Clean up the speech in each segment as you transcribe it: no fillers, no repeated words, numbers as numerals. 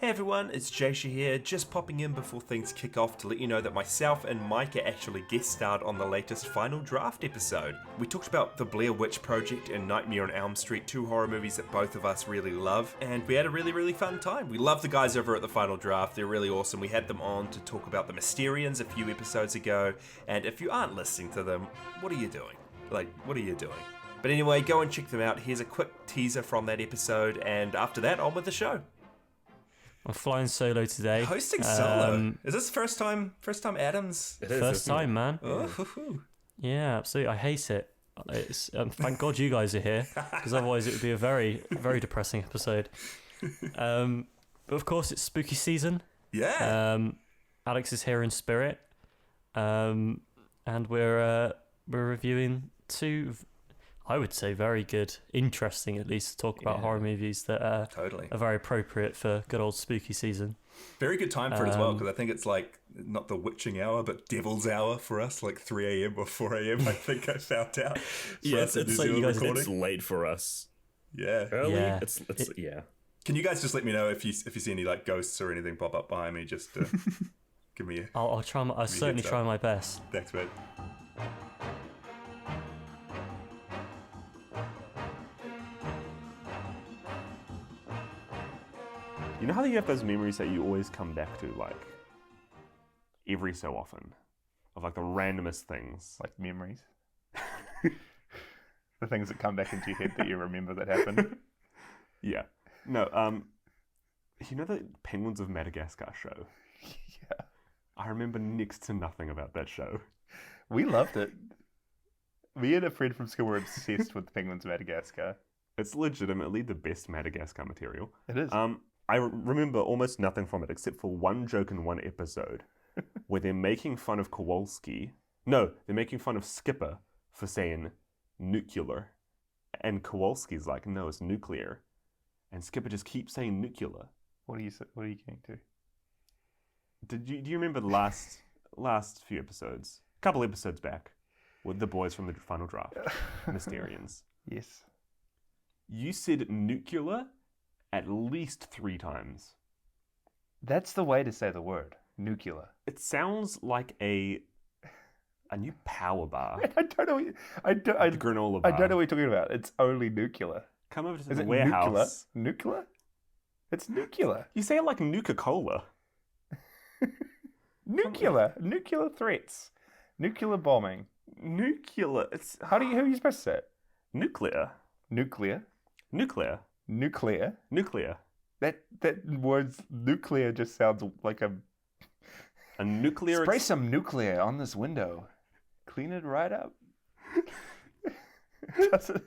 Hey everyone, it's Jasha here, just popping in before things kick off to let you know that myself and Micah actually guest starred on the latest Final Draft episode. We talked about the Blair Witch Project and Nightmare on Elm Street, two horror movies that both of us really love, and we had a really fun time. We love the guys over at the Final Draft, they're really awesome. We had them on to talk about the Mysterians a few episodes ago, and if you aren't listening to them, what are you doing? What are you doing? But anyway, go and check them out. Here's a quick teaser from that episode, and after that, on with the show. I'm flying solo today. Hosting solo. Is this first time Adams? It is, first time, man. Oh. Yeah, absolutely. I hate it. It's thank God you guys are here, because otherwise it would be a very depressing episode. But of course, it's spooky season. Yeah. Alex is here in spirit, and we're reviewing two, I would say, very good, interesting at least, to talk about horror movies that are very appropriate for good old spooky season. Very good time for it as well, because I think it's like not the witching hour, but devil's hour for us, like 3 a.m. or 4 a.m. I think I found out. Yeah, it's like you guys, it's late for us. Yeah. Early? Yeah. It's yeah. Can you guys just let me know if you see any like ghosts or anything pop up behind me? Just give me a... I'll try. I'll certainly try my best. Thanks, mate. You know how you have those memories that you always come back to, like, every so often? Of, like, the randomest things. Like memories? The things that come back into your head that you remember that happened? Yeah. No, you know the Penguins of Madagascar show? Yeah. I remember next to nothing about that show. We loved it. Me and a friend from school were obsessed with Penguins of Madagascar. It's legitimately the best Madagascar material. It is. I remember almost nothing from it except for one joke in one episode where they're making fun of Kowalski. No, they're making fun of Skipper for saying nuclear. And Kowalski's like, no, it's nuclear. And Skipper just keeps saying nuclear. What are you getting to? Do you remember the last few episodes? A couple episodes back with the boys from the Final Draft, Mysterians. Yes. You said nuclear at least 3 times. That's the way to say the word. Nuclear. It sounds like a new power bar. I don't know. A granola bar. I don't know what you're talking about. It's only nuclear. Come over to Is the it warehouse. Nuclear? It's nuclear. You say it like Nuka-Cola. Nuclear threats. Nuclear bombing. Nuclear. It's Who are you supposed to say it? nuclear. Nuclear. Nuclear. Nuclear. Nuclear. That word's nuclear just sounds like a nuclear. Spray some nuclear on this window. Clean it right up. That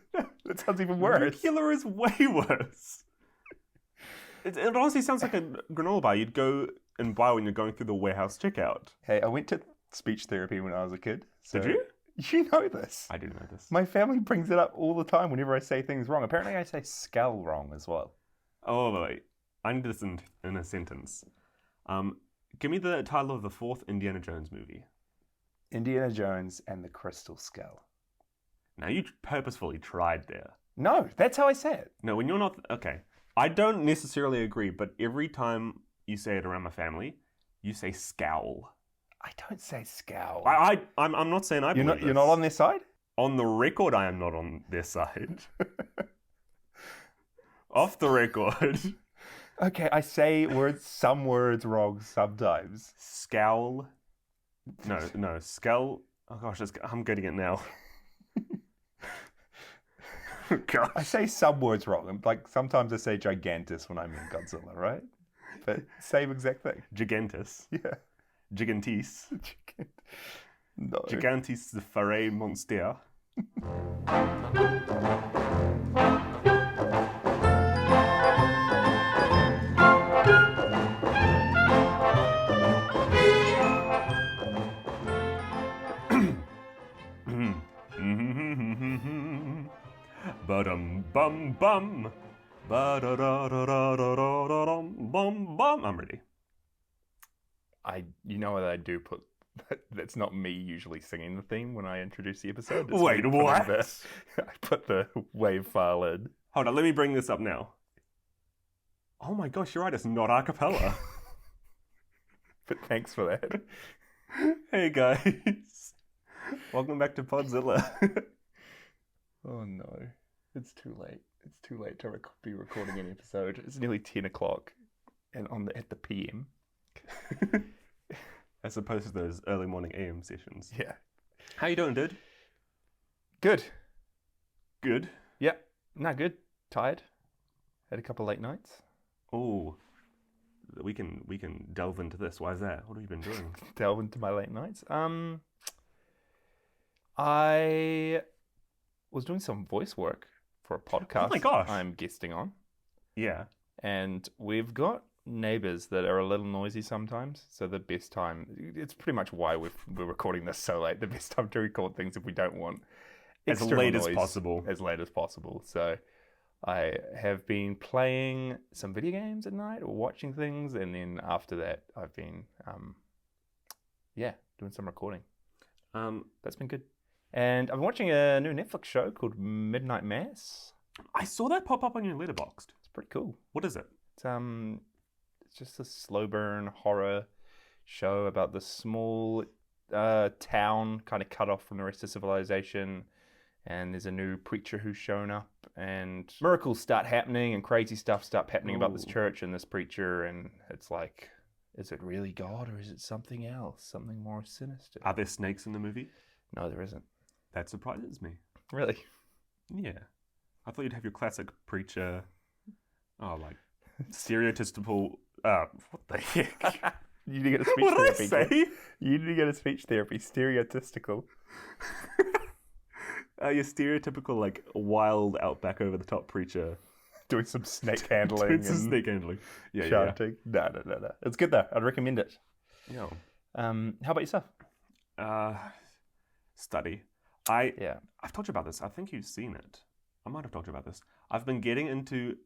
sounds even worse. Nuclear is way worse. It honestly sounds like a granola bar you'd go and buy when you're going through the warehouse checkout. Hey, I went to speech therapy when I was a kid. So Did you? You know this. I didn't know this. My family brings it up all the time whenever I say things wrong. Apparently I say skull wrong as well. Oh, wait. I need this in a sentence. Give me the title of the 4th Indiana Jones movie. Indiana Jones and the Crystal Skull. Now, you purposefully tried there. No, that's how I say it. No, when you're not... Okay. I don't necessarily agree, but every time you say it around my family, you say scowl. I don't say skull. I'm not saying I believe this. You're not on their side? On the record, I am not on their side. Off the record. Okay, I say some words wrong sometimes. Scowl. No, scowl. Oh gosh, I'm getting it now. Gosh. I say some words wrong. Like sometimes I say Gigantis when I mean Godzilla, right? But same exact thing. Gigantis. Yeah. Gigantis. No. Gigantis the Fire Monster. Ba-dum bum bum. Ba-da-da-da-da-da-da-dum bum. I'm ready. You know what I do put? That's not me usually singing the theme when I introduce the episode. It's Wait, me what? I put the wave file in. Hold on, let me bring this up now. Oh my gosh, you're right. It's not a cappella. But thanks for that. Hey guys, welcome back to Podzilla. Oh no, it's too late. It's too late to be recording an episode. It's nearly 10 o'clock, and at the PM. As opposed to those early morning AM sessions. Yeah. How you doing, dude? Good. Good. Yeah. No, good. Tired. Had a couple late nights. Oh, we can delve into this. Why is that? What have you been doing? Delve into my late nights. I was doing some voice work for a podcast. Oh my gosh. I'm guesting on. Yeah. And we've got neighbors that are a little noisy sometimes. So the best time, it's pretty much why we're recording this so late. The best time to record things if we don't want As external late as noise possible. As late as possible. So I have been playing some video games at night or watching things. And then after that, I've been, doing some recording. That's been good. And I'm watching a new Netflix show called Midnight Mass. I saw that pop up on your Letterboxd. It's pretty cool. What is it? It's just a slow burn horror show about this small town kind of cut off from the rest of civilization. And there's a new preacher who's shown up, and miracles start happening, and crazy stuff start happening about this church and this preacher. And it's like, is it really God or is it something else, something more sinister? Are there snakes in the movie? No, there isn't. That surprises me. Really? Yeah. I thought you'd have your classic preacher, stereotypical, what the heck? You need to get a speech What therapy. did I say? You need to get a speech therapy. Stereotypical. Your stereotypical, wild, outback, over-the-top preacher. Doing some snake handling. Doing some snake handling. Yeah, shouting. No. It's good, though. I'd recommend it. Yeah. How about yourself? Study. I've told you about this. I think you've seen it. I might have told you about this. I've been getting into...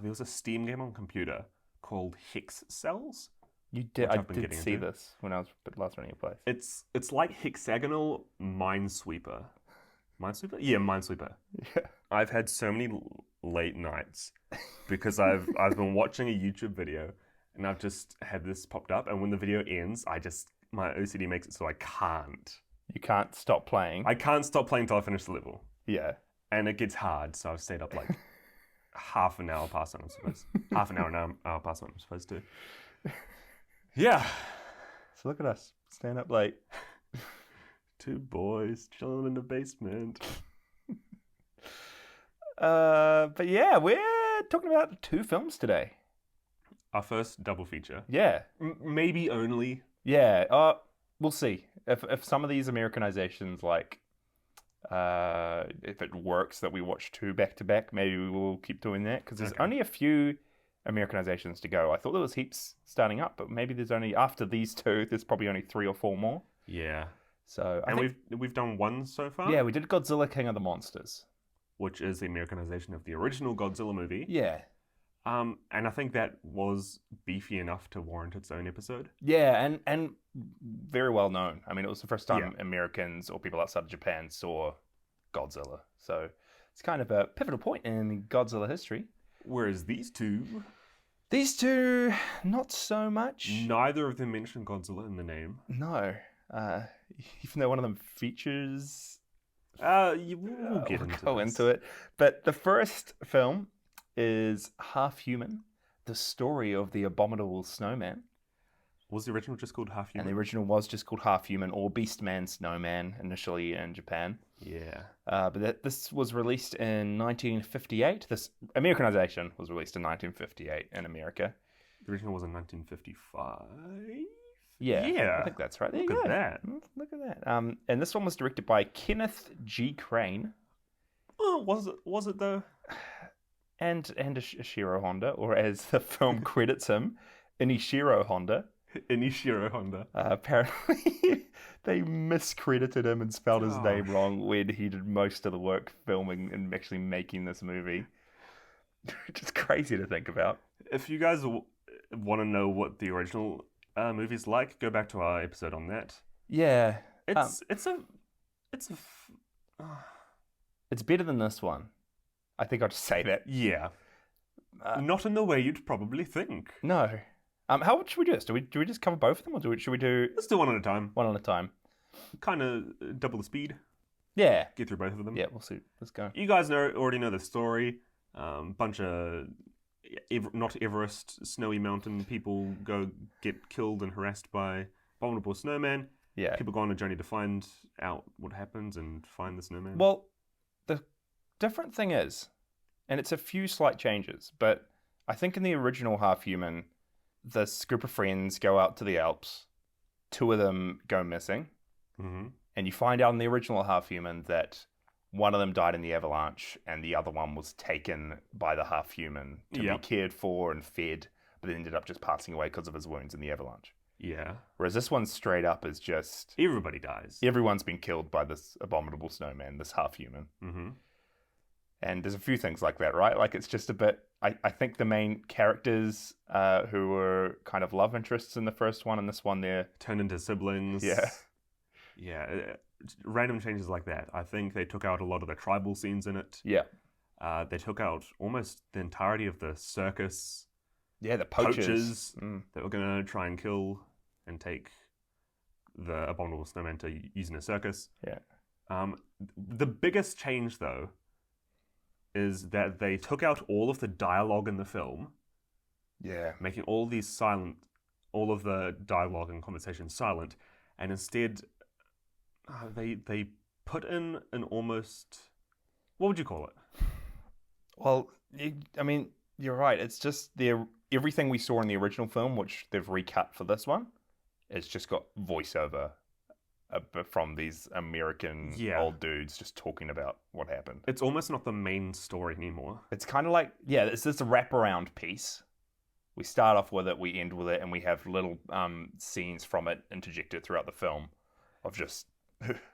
there was a Steam game on computer called Hex Cells. You did. I did see this when I was last running your place. It's like hexagonal Minesweeper. Minesweeper? Yeah, Minesweeper. Yeah. I've had so many late nights because I've been watching a YouTube video and I've just had this popped up, and when the video ends, my OCD makes it so I can't. You can't stop playing. I can't stop playing until I finish the level. Yeah. And it gets hard, so I've stayed up half an hour past what I'm supposed to. Half an hour, an hour past what I'm supposed to. Yeah. So look at us, staying up late. Two boys chilling in the basement. But yeah, we're talking about 2 films today. Our first double feature. Yeah. Maybe only. Yeah. We'll see. If some of these Americanizations, if it works that we watch 2 back to back, maybe we will keep doing that, because there's only a few Americanizations to go. I thought there was heaps starting up, but maybe there's only, after these 2, there's probably only 3 or 4 more. Yeah. So we've done 1 so far. Yeah, we did Godzilla King of the Monsters, which is the Americanization of the original Godzilla movie. Yeah. And I think that was beefy enough to warrant its own episode. Yeah, and very well known. I mean, it was the first time Americans or people outside of Japan saw Godzilla. So it's kind of a pivotal point in Godzilla history. Whereas these two, not so much. Neither of them mention Godzilla in the name. No. Even though one of them features... we'll go into it. But the first film is Half Human, the story of the Abominable Snowman. Was the original just called Half Human? And the original was just called Half Human, or Beastman Snowman, initially in Japan. Yeah. But this was released in 1958. This Americanization was released in 1958 in America. The original was in 1955? Yeah. I think that's right. There you go. Look at that. Look at that. And this one was directed by Kenneth G. Crane. Oh, was it though? And Ishiro Honda, or as the film credits him, Inishiro Honda. Inishiro Honda. Apparently, they miscredited him and spelled his name wrong when he did most of the work filming and actually making this movie. Which is crazy to think about. If you guys want to know what the original movie's like, go back to our episode on that. Yeah. It's better than this one. I think I'll just say that. Yeah. Not in the way you'd probably think. No. How should we do this? Do we just cover both of them, or should we do Let's do one at a time. one at a time? Kind of double the speed. Yeah. Get through both of them. Yeah, we'll see. Let's go. You guys already know the story. Bunch of not Everest, snowy mountain people get killed and harassed by Abominable Snowman. Yeah. People go on a journey to find out what happens and find the snowman. Well, the different thing is, and it's a few slight changes, but I think in the original Half Human, this group of friends go out to the Alps. 2 of them go missing. Mm-hmm. And you find out in the original Half Human that one of them died in the avalanche and the other one was taken by the Half Human to be cared for and fed, but then ended up just passing away because of his wounds in the avalanche. Yeah. Whereas this one straight up is just... Everybody dies. Everyone's been killed by this Abominable Snowman, this Half Human. Mm-hmm. And there's a few things like that, right? Like, it's just a bit... I think the main characters who were kind of love interests in the first one and this one, they're... Turn into siblings. Yeah. Yeah. Random changes like that. I think they took out a lot of the tribal scenes in it. Yeah. They took out almost the entirety of the circus. Yeah, the poachers. That were going to try and kill and take the Abominable Snowman to use in a circus. Yeah. The biggest change, though, is that they took out all of the dialogue in the film, Yeah. making all of the dialogue and conversation silent, and instead they put in an almost... What would you call it? Well, I mean, you're right. It's just everything we saw in the original film, which they've recut for this one, it's just got voiceover from these American old dudes just talking about what happened. It's almost not the main story anymore. It's kind of like, it's this wraparound piece. We start off with it, we end with it, and we have little scenes from it interjected throughout the film of just,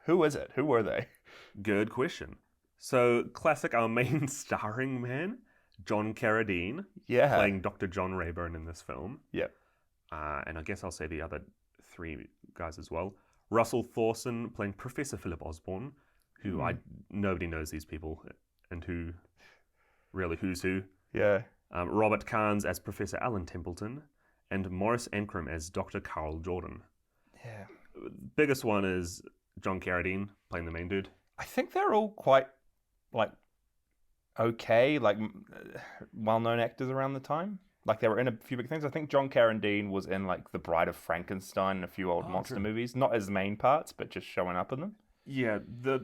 who is it? Who were they? Good question. So, classic, our main starring man, John Carradine, playing Dr. John Rayburn in this film. Yep. And I guess I'll say the other 3 guys as well. Russell Thorson playing Professor Philip Osborne, who nobody knows these people, and who's who. Yeah. Robert Carnes as Professor Alan Templeton, and Morris Ankrum as Dr. Carl Jordan. Yeah. Biggest one is John Carradine playing the main dude. I think they're all quite, okay, well-known actors around the time. Like, they were in a few big things. I think John Carradine was in, The Bride of Frankenstein and a few old monster movies. Not as main parts, but just showing up in them. Yeah,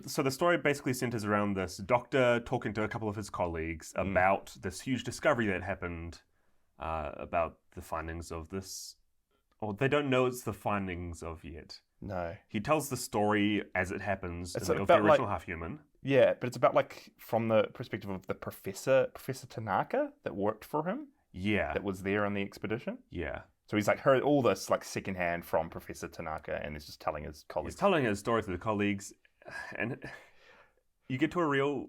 so the story basically centers around this doctor talking to a couple of his colleagues about this huge discovery that happened about the findings of this... Or they don't know it's the findings of yet. No. He tells the story as it happens of the about, original Half Human. Yeah, but it's about, from the perspective of the Professor Tanaka that worked for him. Yeah. That was there on the expedition. Yeah. So he's heard all this secondhand from Professor Tanaka, and he's just telling his colleagues. He's telling his story to the colleagues, and you get to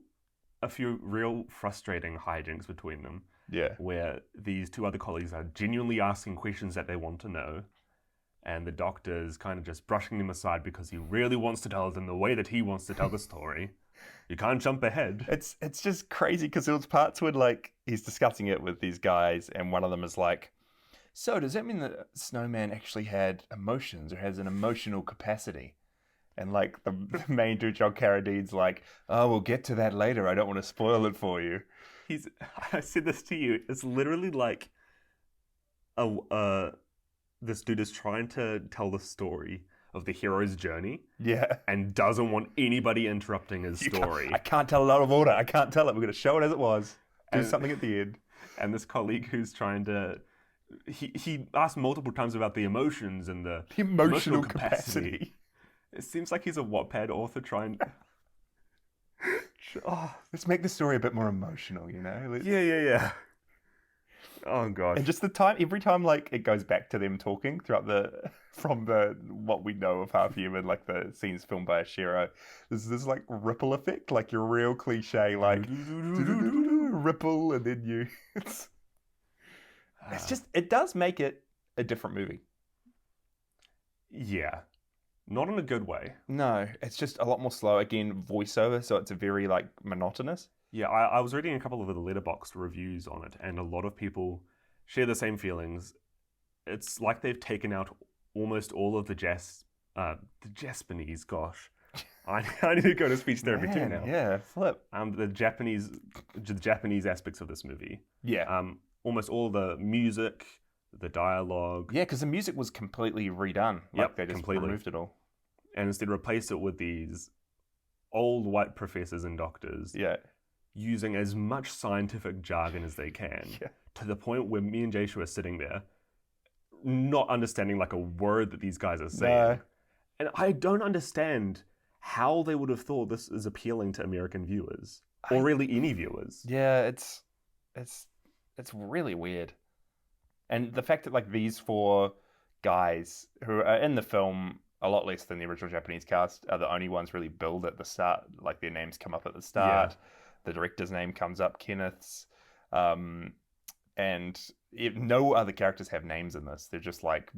a few real frustrating hijinks between them. Yeah. Where these 2 other colleagues are genuinely asking questions that they want to know, and the doctor's kind of just brushing them aside because he really wants to tell them the way that he wants to tell the story. You can't jump ahead. It's just crazy because there was parts where he's discussing it with these guys, and one of them is like, so does that mean that Snowman actually had emotions or has an emotional capacity? And the main dude, John Carradine's like, oh, we'll get to that later. I don't want to spoil it for you. I said this to you. It's literally this dude is trying to tell the story of the hero's journey. Yeah. And doesn't want anybody interrupting his story. I can't tell it out of order. I can't tell it. We're going to show it as it was. Do something at the end. And this colleague who's trying to... He asked multiple times about the emotions and the emotional capacity. It seems like he's a Wattpad author trying... Let's make the story a bit more emotional, Yeah. Oh god. And just every time it goes back to them talking throughout from what we know of Half Human, the scenes filmed by Ashiro, there's this ripple effect, your real cliche, ripple, and then it's just, it does make it a different movie. Yeah. Not in a good way. No, it's just a lot more slow. Again, voiceover, so it's a very monotonous. Yeah, I was reading a couple of the Letterboxd reviews on it, and a lot of people share the same feelings. It's like they've taken out almost all of the Japanese. Gosh, I need to go to speech therapy too now. Yeah, flip. The Japanese aspects of this movie. Yeah. Almost all the music, the dialogue. Yeah, because the music was completely redone. Like they just completely removed it all. And instead replaced it with these old white professors and doctors. Yeah. Using as much scientific jargon as they can, to the point where me and Jaishu are sitting there, not understanding like a word that these guys are saying. No. And I don't understand how they would have thought this is appealing to American viewers, or really any viewers. Yeah, it's really weird. And the fact that like these 4 guys who are in the film a lot less than the original Japanese cast are the only ones really billed at the start. Like their names come up at the start. Yeah. The director's name comes up, Kenneth's. And no other characters have names in this. They're just like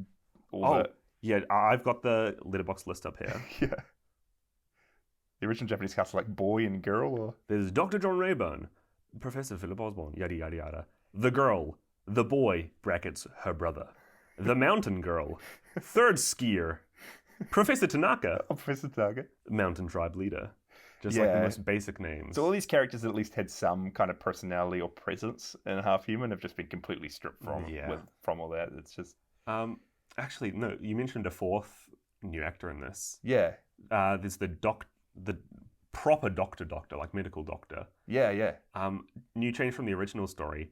yeah, I've got the Letterboxd list up here. Yeah. The original Japanese cast are like boy and girl, or There's Dr. John Rayburn, Professor Philip Osborne, yada yada yada. The girl, the boy, brackets, her brother. The mountain girl, third skier, Professor Tanaka, Professor Target. mountain tribe leader. Just like the most basic names. So all these characters that at least had some kind of personality or presence in Half Human have just been completely stripped from all that. It's just actually, no, you mentioned a 4th new actor in this. Yeah. There's the proper doctor, like medical doctor. Yeah. New change from the original story.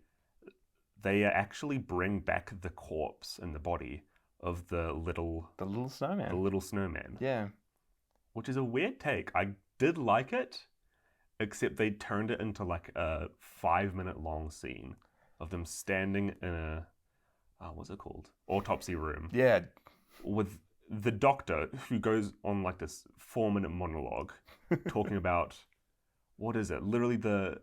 They actually bring back the corpse and the body of the little snowman. Yeah. Which is a weird take. I did like it, except they turned it into like a 5-minute long scene of them standing in a what's it called? Autopsy room. Yeah. With the doctor who goes on like this 4-minute monologue talking about what is it? Literally the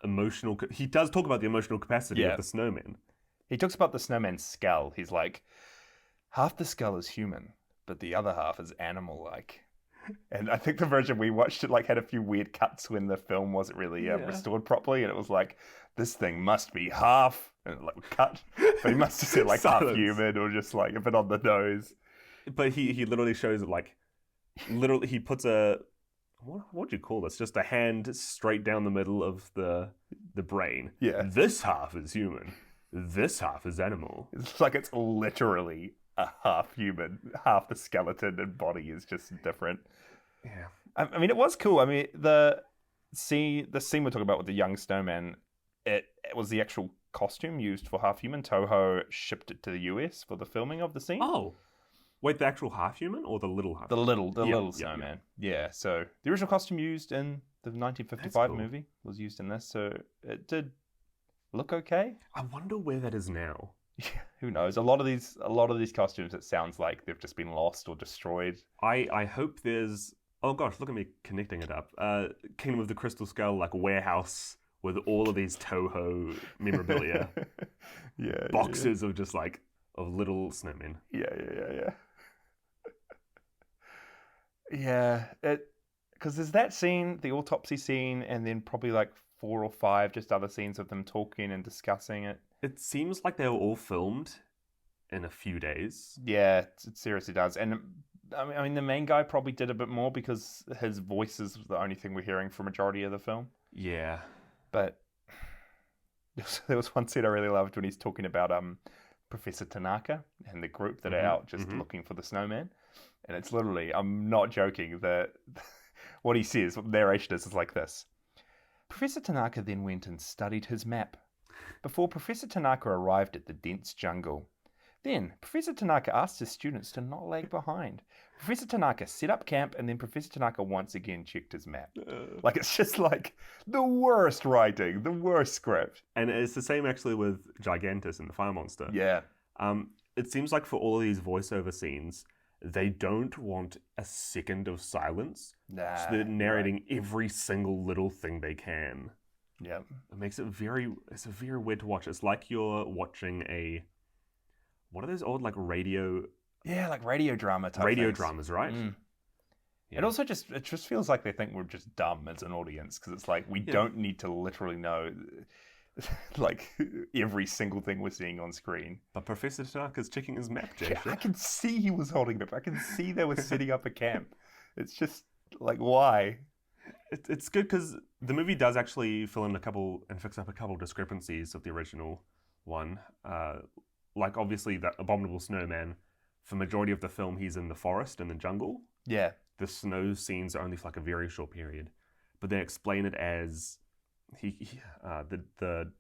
emotional. He does talk about the emotional capacity of the snowman. He talks about the snowman's skull. He's like, half the skull is human, but the other half is animal-like. And I think the version we watched it like had a few weird cuts when the film wasn't really restored properly, and it was like, this thing must be half, and it like cut, but he must have said like half human or just like a bit on the nose. But he literally shows it like, literally he puts a, what do you call this? Just a hand straight down the middle of the brain. Yeah. This half is human. This half is animal. It's like it's literally a half human, half the skeleton and body is just different. Yeah. I mean, it was cool. I mean, the scene we're talking about with the young snowman, it was the actual costume used for Half Human. Toho shipped it to the US for the filming of the scene. Oh. Wait, the actual Half Human or the little Half The Human? little snowman. Yeah, so the original costume used in the 1955 cool. movie was used in this, so it did look okay. I wonder where that is now. Yeah, who knows? A lot of these costumes, it sounds like they've just been lost or destroyed. I hope there's... Oh gosh, look at me connecting it up. Kingdom of the Crystal Skull, like warehouse with all of these Toho memorabilia. Boxes of just like, of little snowmen. Yeah. Yeah, because there's that scene, the autopsy scene, and then probably like 4 or 5 just other scenes of them talking and discussing it. It seems like they were all filmed in a few days. Yeah, it seriously does. And I mean, the main guy probably did a bit more because his voice is the only thing we're hearing for majority of the film. Yeah. But there was one scene I really loved when he's talking about Professor Tanaka and the group that are out just looking for the snowman. And it's literally, I'm not joking, that what he says, what the narration is like this. Professor Tanaka then went and studied his map before Professor Tanaka arrived at the dense jungle. Then, Professor Tanaka asked his students to not lag behind. Professor Tanaka set up camp, and then Professor Tanaka once again checked his map. Like, it's just like the worst writing, the worst script. And it's the same actually with Gigantis and the Fire Monster. Yeah. It seems like for all of these voiceover scenes, they don't want a second of silence. So they're narrating every single little thing they can. Yeah. It makes it it's very weird to watch. It's like you're watching what are those old like radio... Yeah, like radio drama type Radio things. dramas, right? Yeah. It just feels like they think we're just dumb as an audience, because it's like we don't need to literally know like every single thing we're seeing on screen. But Professor Tanaka's checking his map, Yeah, Jason. I can see he was holding it. I can see they were setting up a camp. It's just like, why? It's good because the movie does actually fill in and fix up a couple discrepancies of the original one. Like obviously the Abominable Snowman, for majority of the film, he's in the forest and the jungle. Yeah. The snow scenes are only for like a very short period, but they explain it as the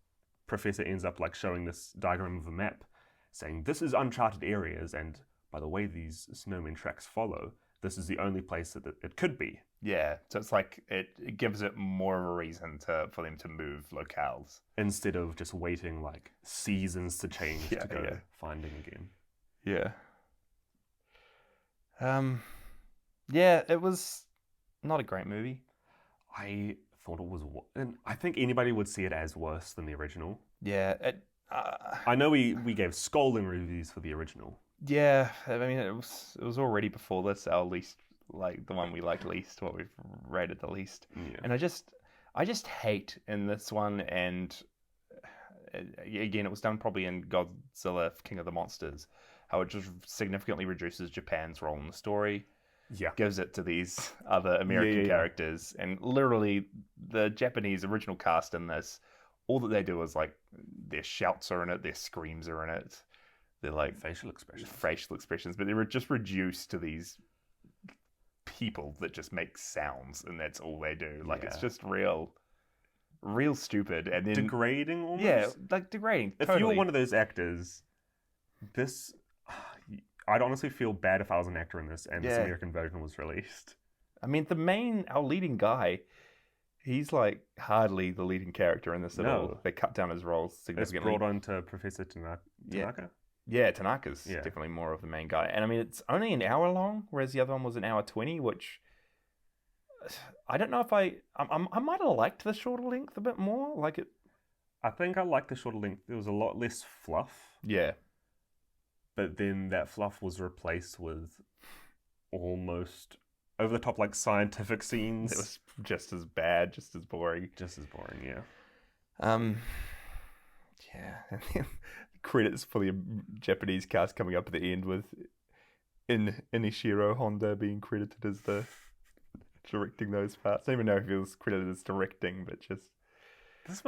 professor ends up like showing this diagram of a map, saying this is uncharted areas, and by the way these snowman tracks follow, this is the only place that it could be. Yeah, so it's like it gives it more of a reason for them to move locales instead of just waiting like seasons to change to go finding again. Yeah. Yeah, it was not a great movie. I thought it was, and I think anybody would see it as worse than the original. Yeah, I know we gave scolding reviews for the original. Yeah, I mean it was already before this our least, like the one we liked least, what we've rated the least. Yeah. And I just hate in this one, and again it was done probably in Godzilla King of the Monsters, how it just significantly reduces Japan's role in the story. Yeah. Gives it to these other American characters. And literally, the Japanese original cast in this, all that they do is like, their shouts are in it, their screams are in it. They're like facial expressions. But they were just reduced to these people that just make sounds, and that's all they do. Like, it's just real stupid. And then degrading almost? Yeah, like degrading. If totally. you were one of those actors, I'd honestly feel bad if I was an actor in this and this American version was released. I mean, our leading guy, he's like hardly the leading character in this at all. They cut down his roles significantly. It's brought on to Professor Tanaka? Yeah, Tanaka's definitely more of the main guy. And I mean, it's only an hour long, whereas the other one was an hour 20, which I don't know if I might have liked the shorter length a bit more. Like it. I think I liked the shorter length. There was a lot less fluff. Yeah. But then that fluff was replaced with almost over-the-top, like, scientific scenes. It was just as bad, just as boring. Yeah. Yeah. And then credits for the Japanese cast coming up at the end with Inishiro Honda being credited as the directing those parts. I don't even know if he was credited as directing, but just... This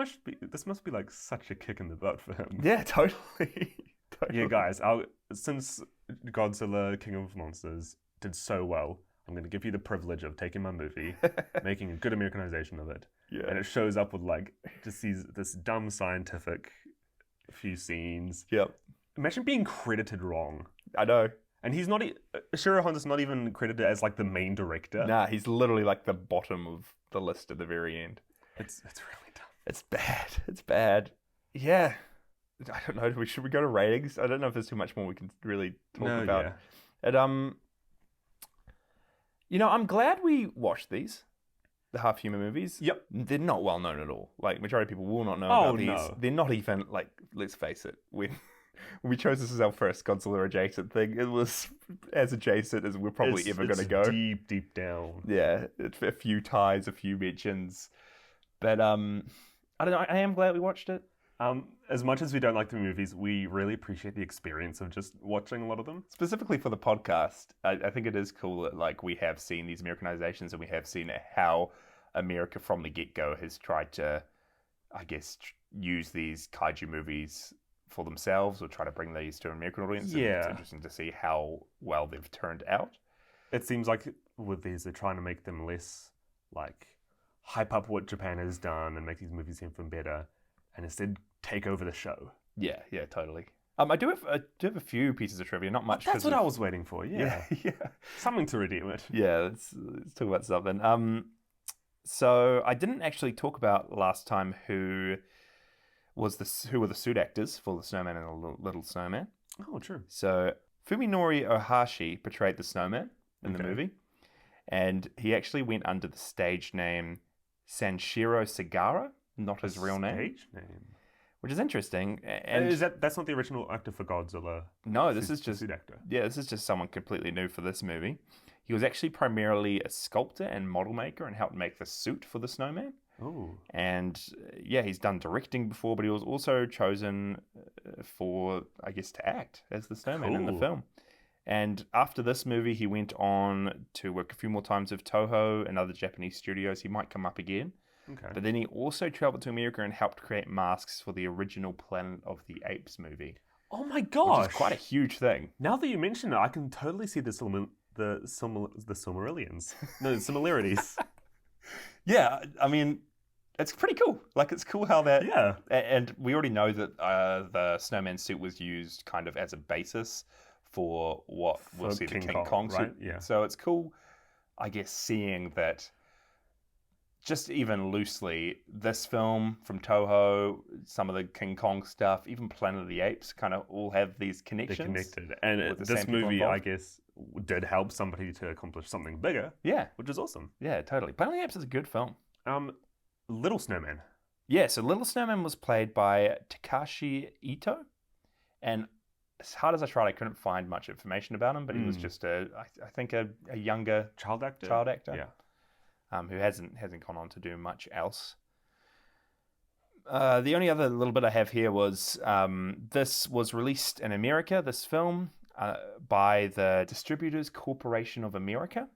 must be, like, such a kick in the butt for him. Yeah, totally. Yeah, guys, since Godzilla King of Monsters did so well, I'm going to give you the privilege of taking my movie, making a good Americanization of it. Yeah. And it shows up with, like, just this dumb scientific few scenes. Yep. Imagine being credited wrong. I know. And he's not... Shiro Honda's not even credited as, like, the main director. Nah, he's literally, like, the bottom of the list at the very end. It's really dumb. It's bad. It's bad. Yeah. I don't know. Should we go to ratings? I don't know if there's too much more we can really talk about. Yeah. And, I'm glad we watched these, the half-human movies. Yep. They're not well known at all. Like, majority of people will not know about these. No. They're not even, like, let's face it, when we chose this as our first Godzilla adjacent thing, it was as adjacent as we're probably ever going to go. Deep, deep down. Yeah. It's a few ties, a few mentions. But, I don't know. I am glad we watched it. As much as we don't like the movies, we really appreciate the experience of just watching a lot of them. Specifically for the podcast, I think it is cool that like we have seen these Americanizations, and we have seen how America from the get-go has tried to, I guess, use these kaiju movies for themselves, or try to bring these to an American audience. Yeah. And it's interesting to see how well they've turned out. It seems like with these, they're trying to make them less, like, hype up what Japan has done and make these movies even better, and instead take over the show. Yeah, totally. I do have a few pieces of trivia, not much. That's what I was waiting for. Yeah. Something to redeem it. Yeah, let's talk about something. So I didn't actually talk about last time who were the suit actors for the Snowman and the Little Snowman. Oh, true. So Fuminori Ohashi portrayed the Snowman in the movie, and he actually went under the stage name Sanshiro Sagara, not his real name. Stage name. Which is interesting. And that's not the original actor for Godzilla? No, this is just suit actor. Yeah, this is just someone completely new for this movie. He was actually primarily a sculptor and model maker and helped make the suit for the snowman. Oh. And yeah, he's done directing before, but he was also chosen for, I guess, to act as the snowman in the Cool. film. And after this movie, he went on to work a few more times with Toho and other Japanese studios. He might come up again. Okay. But then he also traveled to America and helped create masks for the original Planet of the Apes movie, Oh my which gosh! is quite a huge thing. Now that you mention it, I can totally see the Silmarillions. No, the similarities. Yeah, I mean, it's pretty cool. Like, it's cool how that... Yeah. And we already know that the snowman suit was used kind of as a basis for what we'll For see the King King Kong, Kong suit. right? Yeah. So it's cool, I guess, seeing that just even loosely, this film from Toho, some of the King Kong stuff, even Planet of the Apes kind of all have these They're connections. connected. And with the this same people movie, I involved. guess, did help somebody to accomplish something bigger, Yeah, which is awesome. yeah, totally. Planet of the Apes is a good film. Little Snowman. Yeah, so Little Snowman was played by Takashi Ito, and as hard as I tried, I couldn't find much information about him. But he was just I think a younger Child actor? yeah, Yeah. who hasn't gone on to do much else. The only other little bit I have here was this was released in America. This film by the Distributors Corporation of America,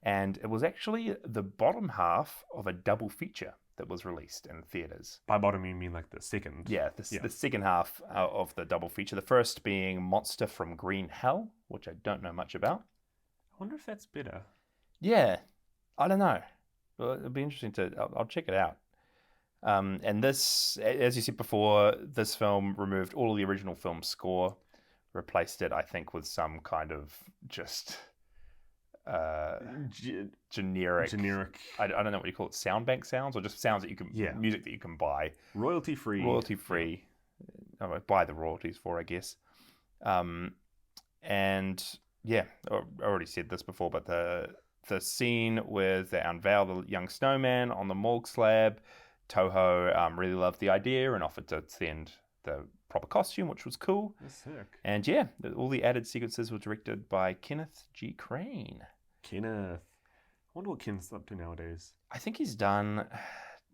and it was actually the bottom half of a double feature that was released in theaters. By bottom, you mean like the second? Yeah, the second half of the double feature. The first being Monster from Green Hell, which I don't know much about. I wonder if that's better. Yeah, I don't know. Well, it'll be interesting I'll check it out. And this, as you said before, this film removed all of the original film score, replaced it, I think, with some kind of just generic. I don't know what you call it, sound bank sounds, or just sounds that you can, music that you can buy. Royalty free. Buy the royalties for, I guess. And yeah, I already said this before, but the scene with the unveil the young snowman on the morgue slab, Toho really loved the idea and offered to send the proper costume, which was cool. That's sick. And yeah, all the added sequences were directed by Kenneth G. Crane. Kenneth. I wonder what Kenneth's up to nowadays. I think he's done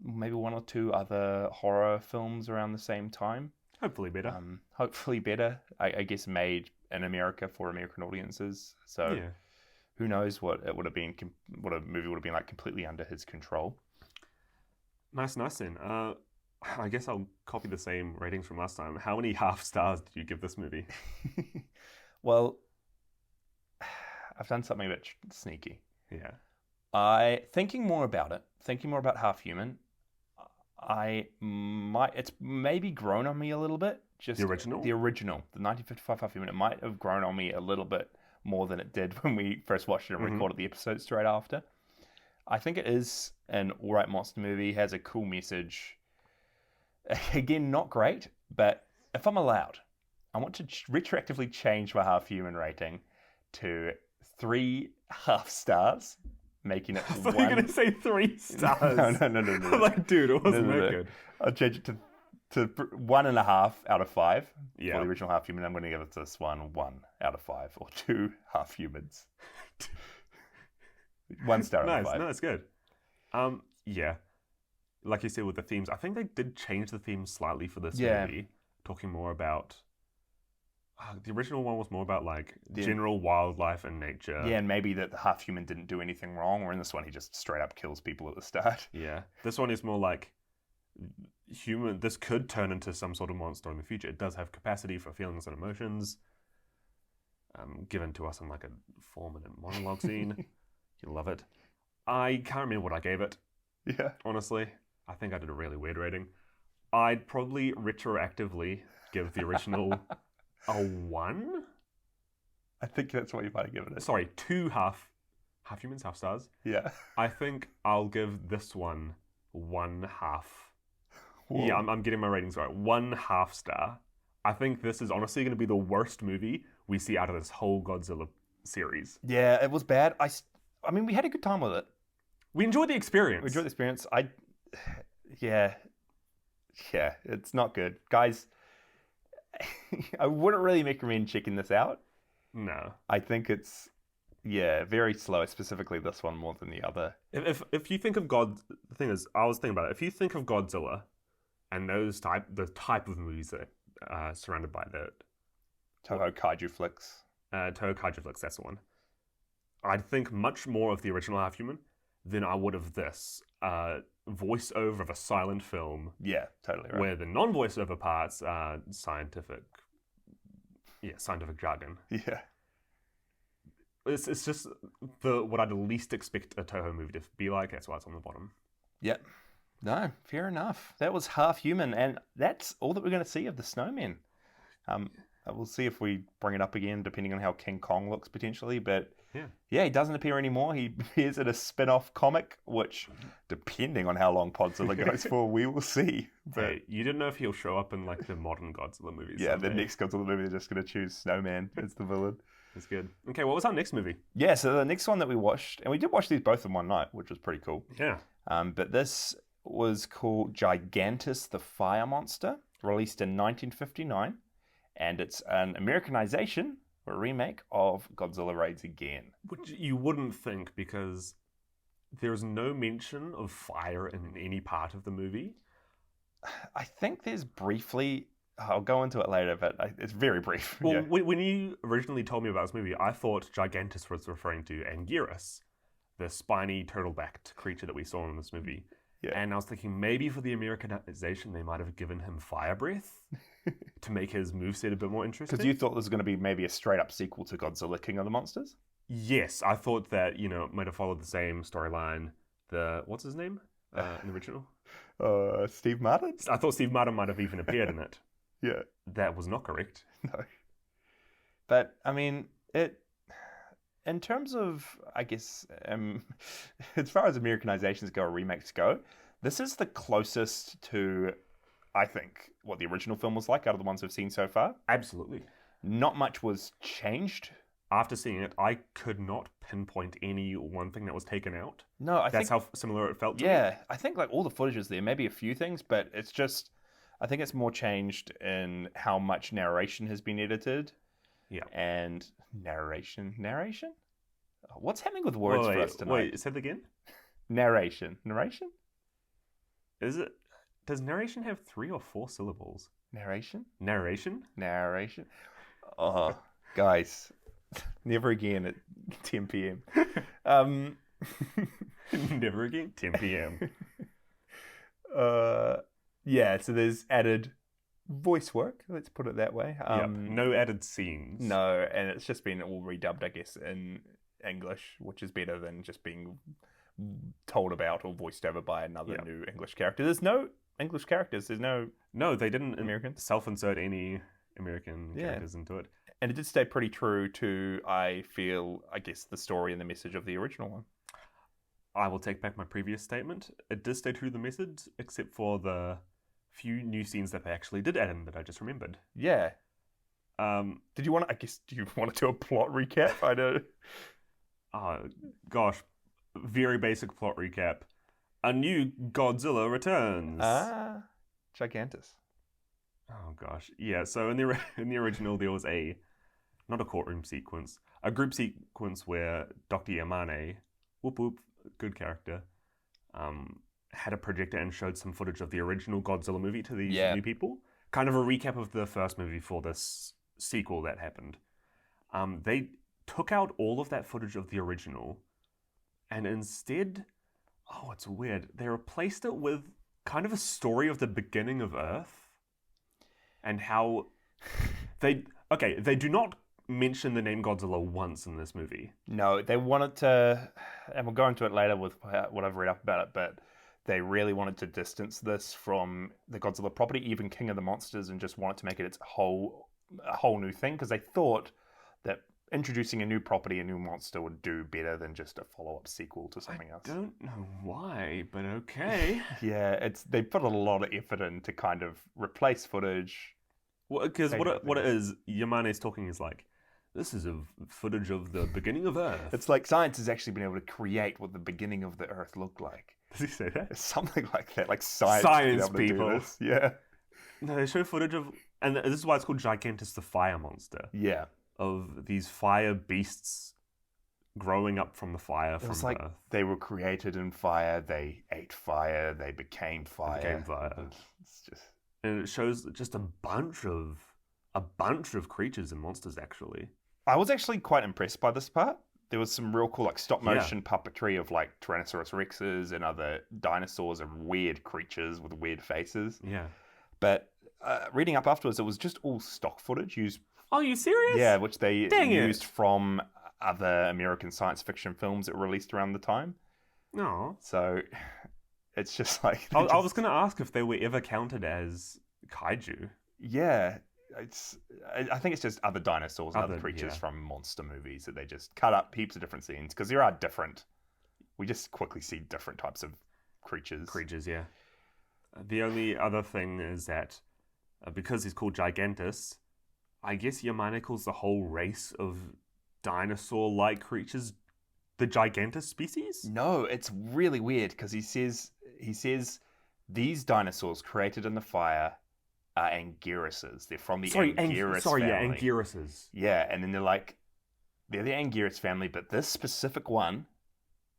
maybe one or two other horror films around the same time. Hopefully better. Hopefully better. I guess made in America for American audiences. So yeah. Who knows what it would have been, what a movie would have been like completely under his control. Nice then. I guess I'll copy the same ratings from last time. How many half stars did you give this movie? Well, I've done something a bit sneaky. Yeah. Thinking more about Half Human, it's maybe grown on me a little bit. Just the original? The 1955 Half Human. It might have grown on me a little bit more than it did when we first watched it and recorded the episode straight after. I think it is an alright monster movie, has a cool message. Again, not great, but if I'm allowed, I want to retroactively change my Half Human rating to 3 half stars, making it I thought you were going to say 3 stars. No. I'm like, dude, it wasn't that good. I'll change it to 1.5 out of 5 for the Yeah. original Half Human. I'm going to give it this one 1 out of 5, or 2 half humans. 1 star out of 5. No, it's good. Yeah. Like you said with the themes, I think they did change the themes slightly for this movie. Talking more about... the original one was more about like general wildlife and nature. Yeah, and maybe that the Half Human didn't do anything wrong, or in this one he just straight up kills people at the start. Yeah. This one is more like human. This could turn into some sort of monster in the future. It does have capacity for feelings and emotions. Given to us in like a 4-minute monologue scene. You love it. I can't remember what I gave it. Yeah. Honestly, I think I did a really weird rating. I'd probably retroactively give the original a 1. I think that's what you might have given it. Sorry, 2 half humans, half stars. Yeah. I think I'll give this one 1 half. Whoa. Yeah, I'm getting my ratings right. 1 half star. I think this is honestly going to be the worst movie we see out of this whole Godzilla series. Yeah, it was bad. I mean, we had a good time with it. We enjoyed the experience. Yeah, it's not good. Guys, I wouldn't really recommend checking this out. No. I think it's Yeah, very slow, specifically this one more than the other. If you think of the thing is, I was thinking about it. If you think of Godzilla and the type of movies that are surrounded by the Toho kaiju flicks. Toho kaiju flicks, that's the one. I'd think much more of the original Half Human than I would of this voiceover of a silent film. Yeah, totally right. Where the non-voiceover parts are scientific jargon. Yeah. It's just what I'd least expect a Toho movie to be like. That's why it's on the bottom. Yep. No, fair enough. That was Half Human, and that's all that we're going to see of the Snowman. We'll see if we bring it up again, depending on how King Kong looks potentially. But yeah, he doesn't appear anymore. He appears in a spin-off comic, which, depending on how long Podzilla goes for, we will see. But hey, you didn't know if he'll show up in like the modern Godzilla movies. Yeah, the next Godzilla movie, they're just going to choose Snowman as the villain. That's good. Okay, what was our next movie? Yeah, so the next one that we watched, and we did watch these both in one night, which was pretty cool. Yeah. But this was called Gigantis the Fire Monster, released in 1959, and it's an Americanization, or a remake of Godzilla Raids Again. Which you wouldn't think, because there's no mention of fire in any part of the movie. I think there's briefly... I'll go into it later, but it's very brief. Well, yeah. When you originally told me about this movie, I thought Gigantis was referring to Anguirus, the spiny turtle-backed creature that we saw in this movie. Yeah. And I was thinking maybe for the Americanization, they might have given him fire breath to make his moveset a bit more interesting. Because you thought this was going to be maybe a straight-up sequel to Godzilla King of the Monsters? Yes, I thought that, it might have followed the same storyline. What's his name in the original? Steve Martin? I thought Steve Martin might have even appeared in it. Yeah. That was not correct. No. But, I mean, in terms of, I guess, as far as Americanizations go or remakes go, this is the closest to, I think, what the original film was like out of the ones we've seen so far. Absolutely. Not much was changed. After seeing it, I could not pinpoint any one thing that was taken out. No, I think... That's how similar it felt to me. Yeah, I think like all the footage is there, maybe a few things, but it's just... I think it's more changed in how much narration has been edited. Yeah. And narration? What's happening with words for us tonight? Wait, say that again? Narration? Is it? Does narration have 3 or 4 syllables? Narration? Oh, guys, never again at 10 p.m. Never again, 10 p.m. Yeah, so there's added voice work, let's put it that way. No added scenes. No, and it's just been all redubbed, I guess, in English, which is better than just being told about or voiced over by another new English character. There's no English characters. There's no... No, they didn't American self-insert any American characters into it. And it did stay pretty true to, I guess, the story and the message of the original one. I will take back my previous statement. It did stay true to the message, except for the few new scenes that they actually did add in that I just remembered. Yeah. Do you want to do a plot recap? I know. Oh, gosh. Very basic plot recap. A new Godzilla returns. Gigantis. Oh, gosh. Yeah, so in the original, there was not a courtroom sequence, a group sequence where Dr. Yamane, whoop whoop, good character, had a projector and showed some footage of the original Godzilla movie to these new people. Kind of a recap of the first movie for this sequel that happened. They took out all of that footage of the original and instead, it's weird, they replaced it with kind of a story of the beginning of Earth and how they do not mention the name Godzilla once in this movie. No, they wanted to, and we'll go into it later with what I've read up about it, but they really wanted to distance this from the Godzilla property, even King of the Monsters, and just wanted to make it a whole new thing, because they thought that introducing a new property, a new monster, would do better than just a follow-up sequel to something else. I don't know why, but okay. Yeah, they put a lot of effort in to kind of replace footage. Well, because what it is, Yamane's talking is like, this is a footage of the beginning of Earth. It's like science has actually been able to create what the beginning of the Earth looked like. Does he say that? Something like that, like science people. Yeah. No, they show footage of, and this is why it's called Gigantis the Fire Monster. Yeah. Of these fire beasts growing up from the fire. It was like birth. they were created in fire, they ate fire, they became fire. It's just... And it shows just a bunch of creatures and monsters, actually. I was actually quite impressed by this part. There was some real cool, like, stop-motion puppetry of, like, Tyrannosaurus Rexes and other dinosaurs and weird creatures with weird faces. Yeah. But reading up afterwards, it was just all stock footage used. Oh, are you serious? Yeah, which they used it. from other American science fiction films that were released around the time. No. So it's just like... I was going to ask if they were ever counted as kaiju. Yeah. I think it's just other dinosaurs and other creatures from monster movies that they just cut up heaps of different scenes, because there are different... We just quickly see different types of creatures. Creatures, yeah. The only other thing is that because he's called Gigantis, I guess Yamane calls the whole race of dinosaur-like creatures the Gigantis species? No, it's really weird, because he says these dinosaurs created in the fire are Anguirus's. They're from the Anguirus family. Yeah, Anguirus's. Yeah, and then they're like, they're the Anguirus family, but this specific one,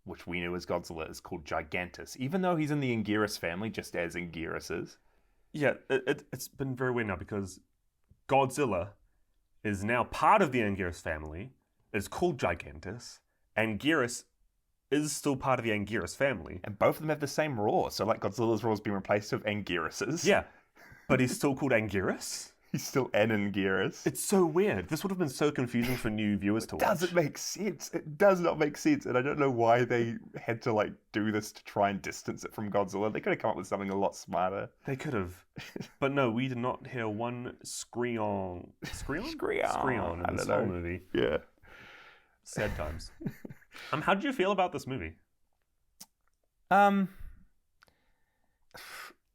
which we knew as Godzilla, is called Gigantis, even though he's in the Anguirus family, just as Anguirus is. Yeah, it's been very weird now, because Godzilla is now part of the Anguirus family, is called Gigantis, Anguirus is still part of the Anguirus family. And both of them have the same roar, so like Godzilla's roar has been replaced with Anguirus's. Yeah, but he's still called Anguirus? He's still an Anguirus. It's so weird. This would have been so confusing for new viewers to watch. It doesn't make sense. It does not make sense, and I don't know why they had to like do this to try and distance it from Godzilla. They could have come up with something a lot smarter. They could have. But no, we did not hear one screon in this whole movie. Yeah. Sad times. How did you feel about this movie? It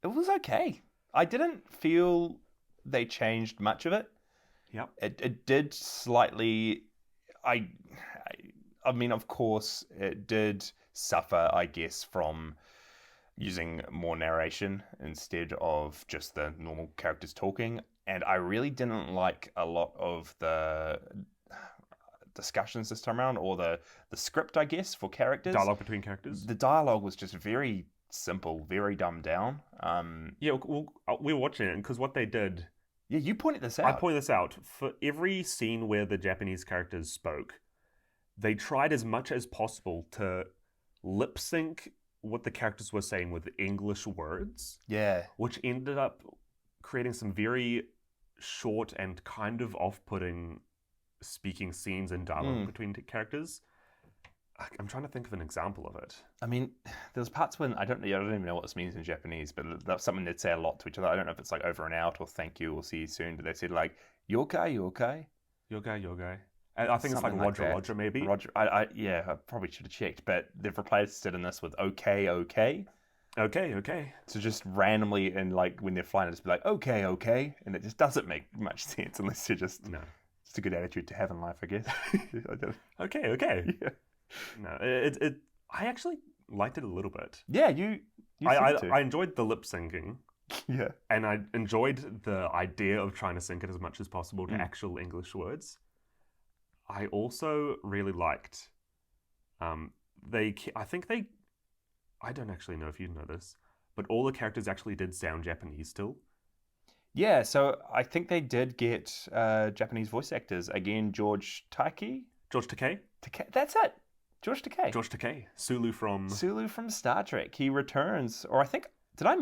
was okay. I didn't feel they changed much of it. Yep. It did slightly... I mean, of course, it did suffer, I guess, from using more narration instead of just the normal characters talking. And I really didn't like a lot of the discussions this time around, or the script, I guess, for characters. Dialogue between characters. The dialogue was just very simple, very dumbed down. Yeah, we're watching it because what they did... Yeah, you pointed this out. I pointed this out. For every scene where the Japanese characters spoke, they tried as much as possible to lip sync what the characters were saying with English words. Yeah. Which ended up creating some very short and kind of off-putting speaking scenes and dialogue between characters. I'm trying to think of an example of it. I mean, there's parts when I don't even know what this means in Japanese, but that's something they'd say a lot to each other. I don't know if it's like over and out or thank you or see you soon, but they said like yokai, yokai. Yokai, yokai. I think it's like Roger, Roger, maybe. Roger, I probably should have checked, but they've replaced it in this with okay, okay. Okay, okay. So just randomly, and like when they're flying, it just be like okay, okay, and it just doesn't make much sense unless you're just It's a good attitude to have in life, I guess. Okay, okay. Yeah. No, I actually liked it a little bit. Yeah, you I enjoyed the lip syncing. Yeah. And I enjoyed the idea of trying to sync it as much as possible to actual English words. I also really liked, I don't actually know if you know this, but all the characters actually did sound Japanese still. Yeah, so I think they did get Japanese voice actors. Again, George Takei? George Takei? That's it. George Takei. George Takei. Sulu from Star Trek. He returns, or I think, I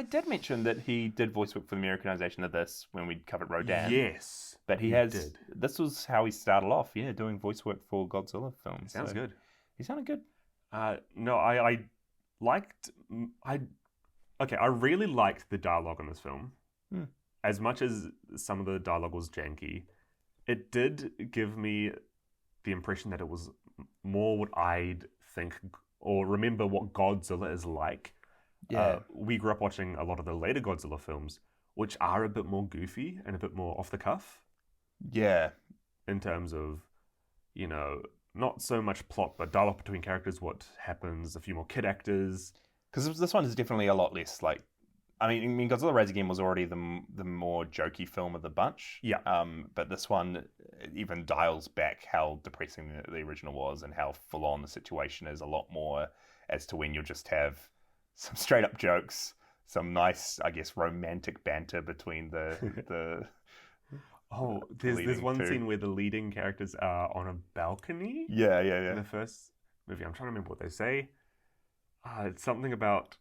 did mention that he did voice work for the Americanization of this when we covered Rodan. Yes. But he did. This was how he started off, doing voice work for Godzilla films. Sounds good. He sounded good. No, I really liked the dialogue in this film. As much as some of the dialogue was janky, it did give me the impression that it was more what I'd think or remember what Godzilla is like. Yeah. We grew up watching a lot of the later Godzilla films, which are a bit more goofy and a bit more off the cuff. Yeah. In terms of, not so much plot, but dialogue between characters, what happens, a few more kid actors. Because this one is definitely a lot less, like, I mean, Godzilla Raids Again was already the more jokey film of the bunch. Yeah. But this one even dials back how depressing the original was and how full on the situation is a lot more, as to when you'll just have some straight up jokes, some nice, I guess, romantic banter between the Oh, there's leading one two. scene where the leading characters are on a balcony Yeah. in the first movie. I'm trying to remember what they say. It's something about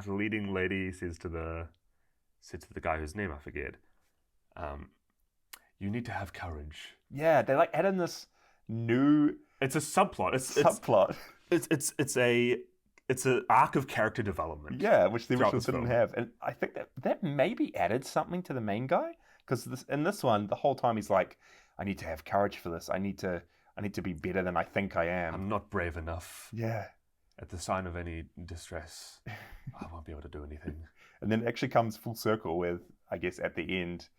the leading lady says to the guy whose name I forget. You need to have courage. Yeah, they like add in this new It's a subplot. subplot. It's an arc of character development. Yeah, which the throughout original this didn't film. have. And I think that maybe added something to the main guy. Because in this one, the whole time he's like, I need to have courage for this. I need to be better than I think I am. I'm not brave enough. Yeah. At the sign of any distress, I won't be able to do anything. And then it actually comes full circle with, I guess, at the end,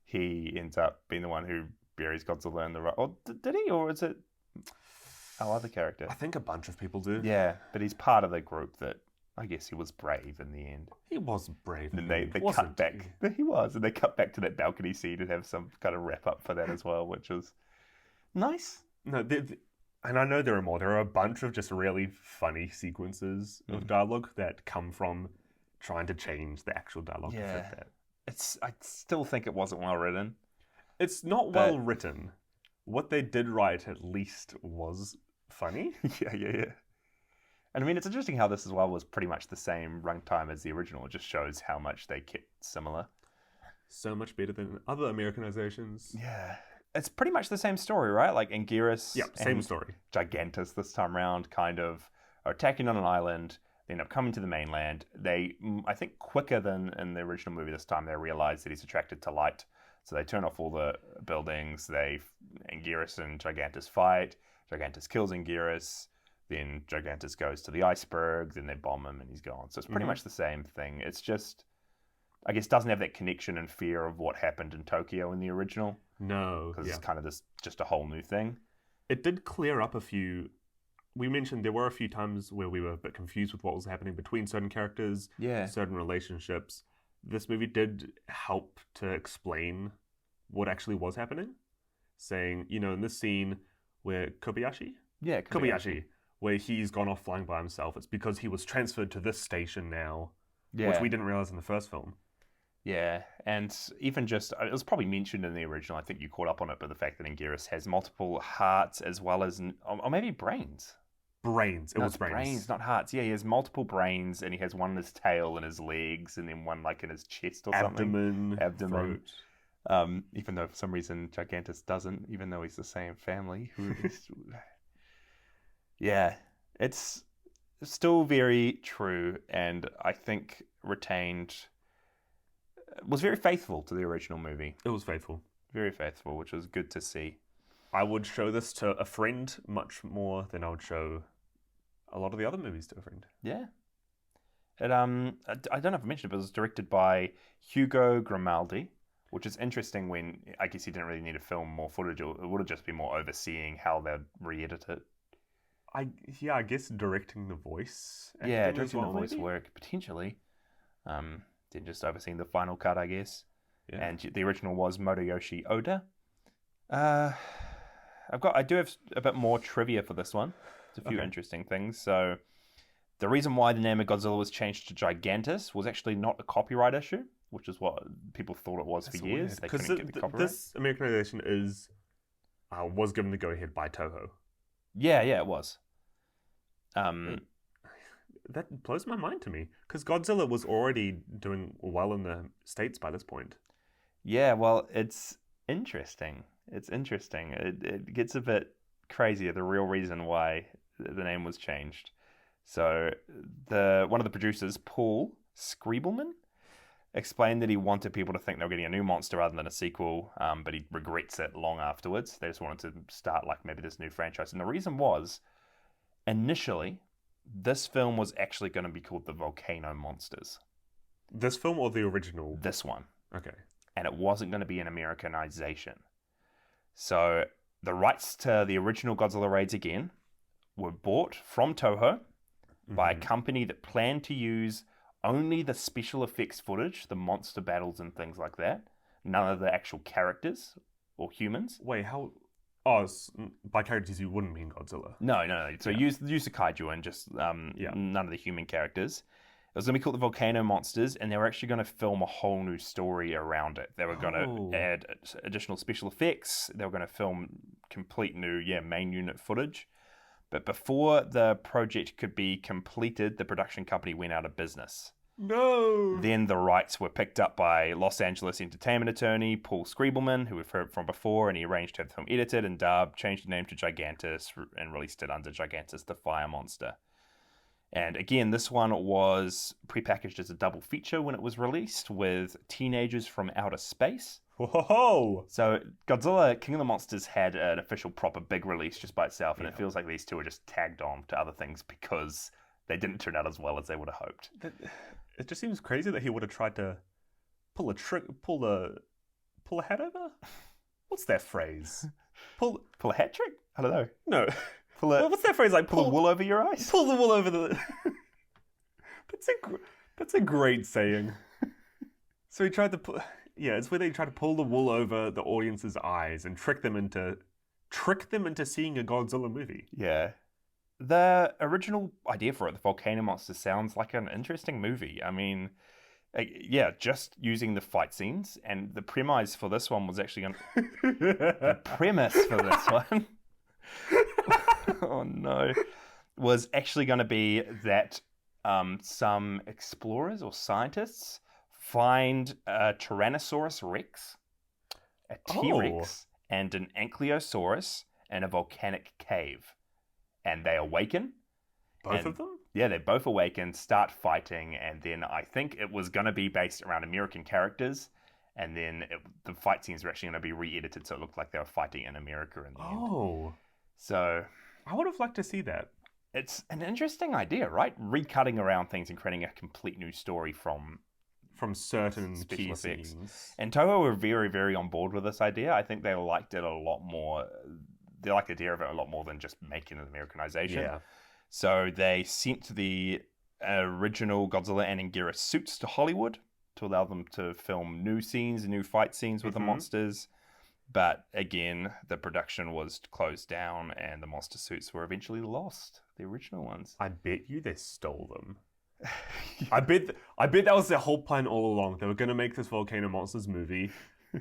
he ends up being the one who buries Godzilla in the rock. Or did he? Or is it our other character? I think a bunch of people do. Yeah, but he's part of the group that, I guess, he was brave in the end. He was brave. And they cut wasn't back. He was. And they cut back to that balcony scene and have some kind of wrap up for that as well, which was nice. No, and I know there are more. There are a bunch of just really funny sequences of dialogue that come from trying to change the actual dialogue to fit that. I still think it wasn't well written. It's not But- well written. What they did write at least was funny. Yeah. And I mean, it's interesting how this as well was pretty much the same runtime as the original. It just shows how much they kept similar. So much better than other Americanizations. Yeah. It's pretty much the same story, right? Like Anguirus Yeah, same and story. Gigantis this time around kind of are attacking on an island. They end up coming to the mainland. They, I think, quicker than in the original movie this time, they realize that he's attracted to light. So they turn off all the buildings. Anguirus and Gigantis fight. Gigantis kills Anguirus. Then Gigantis goes to the iceberg. Then they bomb him and he's gone. So it's pretty much the same thing. It's just, I guess, doesn't have that connection and fear of what happened in Tokyo in the original. No. Because Yeah. it's kind of just a whole new thing. It did clear up a few. We mentioned there were a few times where we were a bit confused with what was happening between certain characters, Yeah. certain relationships. This movie did help to explain what actually was happening. Saying, in this scene where Kobayashi, where he's gone off flying by himself, it's because he was transferred to this station now, which we didn't realize in the first film. Yeah, and even just, it was probably mentioned in the original, I think you caught up on it, but the fact that Anguirus has multiple hearts as well as, or maybe brains. Brains. It No, was it's brains. not hearts. Yeah, he has multiple brains, and he has one in his tail and his legs, and then one like in his chest or something. Abdomen. Throat. Even though for some reason Gigantis doesn't, even though he's the same family. Yeah, it's still very true, and I think was very faithful to the original movie. It was faithful. Very faithful, which was good to see. I would show this to a friend much more than I would show a lot of the other movies to a friend. Yeah. It I don't know if I mentioned it, but it was directed by Hugo Grimaldi, which is interesting when I guess he didn't really need to film more footage. It would have just been more overseeing how they'd re-edit it. I guess directing the voice. Yeah, acting as directing well, the voice maybe? work, potentially. Then just overseeing the final cut, I guess. Yeah. And the original was Motoyoshi Oda. I do have a bit more trivia for this one. It's a few Okay. interesting things. So, the reason why the name of Godzilla was changed to Gigantis was actually not a copyright issue, which is what people thought it was for years. They couldn't get the copyright. This Americanization was given the go-ahead by Toho. Yeah, it was. That blows my mind to me, because Godzilla was already doing well in the States by this point. Yeah, well, it's interesting. It gets a bit crazier, the real reason why the name was changed. So, one of the producers, Paul Skrebelman, explained that he wanted people to think they were getting a new monster rather than a sequel, but he regrets it long afterwards. They just wanted to start like maybe this new franchise. And the reason was, initially, this film was actually going to be called The Volcano Monsters. This film or the original? This one. Okay. And it wasn't going to be an Americanization. So the rights to the original Godzilla Raids Again were bought from Toho by a company that planned to use only the special effects footage, the monster battles and things like that. None of the actual characters or humans. Wait, how? Oh, by characters you wouldn't mean Godzilla. No. So use the kaiju and just none of the human characters. It was going to be called the Volcano Monsters, and they were actually going to film a whole new story around it. They were going to add additional special effects. They were going to film complete new, main unit footage. But before the project could be completed, the production company went out of business. No! Then the rights were picked up by Los Angeles entertainment attorney Paul Scribelman, who we've heard from before, and he arranged to have the film edited and dubbed, changed the name to Gigantis, and released it under Gigantis the Fire Monster. And again, this one was prepackaged as a double feature when it was released, with teenagers from outer space. Whoa! So Godzilla King of the Monsters had an official proper big release just by itself, and it feels like these two are just tagged on to other things because they didn't turn out as well as they would have hoped. It just seems crazy that he would have tried to pull a hat over? What's that phrase? Pull a hat trick? I don't know. No. What's that phrase like? Pull the wool over your eyes? Pull the wool over the... That's a great saying. So he tried to it's where they try to pull the wool over the audience's eyes and trick them into seeing a Godzilla movie. Yeah. The original idea for it, the Volcano Monster, sounds like an interesting movie. I mean, just using the fight scenes, and the premise for this one was actually the premise for this one oh no, was actually going to be that some explorers or scientists find a Tyrannosaurus Rex, a T-Rex, and an Ankylosaurus in a volcanic cave. And they awaken. Both of them? Yeah, they both awaken, start fighting, and then I think it was going to be based around American characters, and then the fight scenes were actually going to be re-edited so it looked like they were fighting in America in the end. Oh. So... I would have liked to see that. It's an interesting idea, right? Recutting around things and creating a complete new story from certain special key effects. scenes. And Toho were very, very on board with this idea. I think they liked it a lot more. They liked the idea of it a lot more than just making an Americanization. Yeah. So they sent the original Godzilla and Anguirus suits to Hollywood to allow them to film new scenes, new fight scenes with the monsters. But again, the production was closed down and the monster suits were eventually lost, the original ones. I bet you they stole them. I bet that was their whole plan all along. They were going to make this Volcano Monsters movie.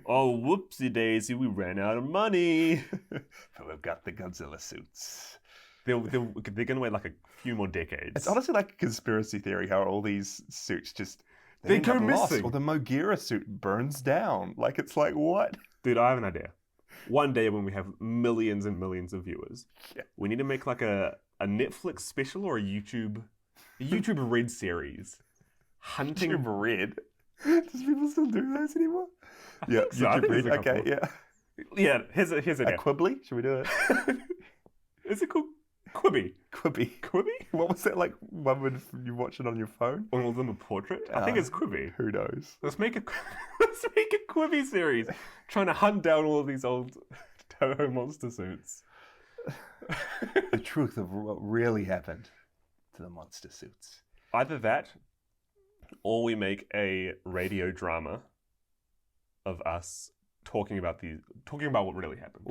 Oh, whoopsie daisy, we ran out of money. But we've got the Godzilla suits. They're going to wait like a few more decades. It's honestly like a conspiracy theory how all these suits just... They go missing. Or the Mogira suit burns down. Like, it's like, what? Dude, I have an idea. One day when we have millions and millions of viewers, we need to make like a Netflix special or a YouTube Red series. Hunting YouTube Red? Does people still do those anymore? Yeah, so. YouTube Red. Okay, yeah. Yeah, here's an idea. Quibbly? Should we do it? Is it called Quibi? Quibi? What was that like one when you watch it on your phone? All of them a portrait? I think it's Quibi. Who knows? Let's make a Quibi series. Trying to hunt down all of these old Toho monster suits. The truth of what really happened to the monster suits. Either that, or we make a radio drama of us talking about what really happened.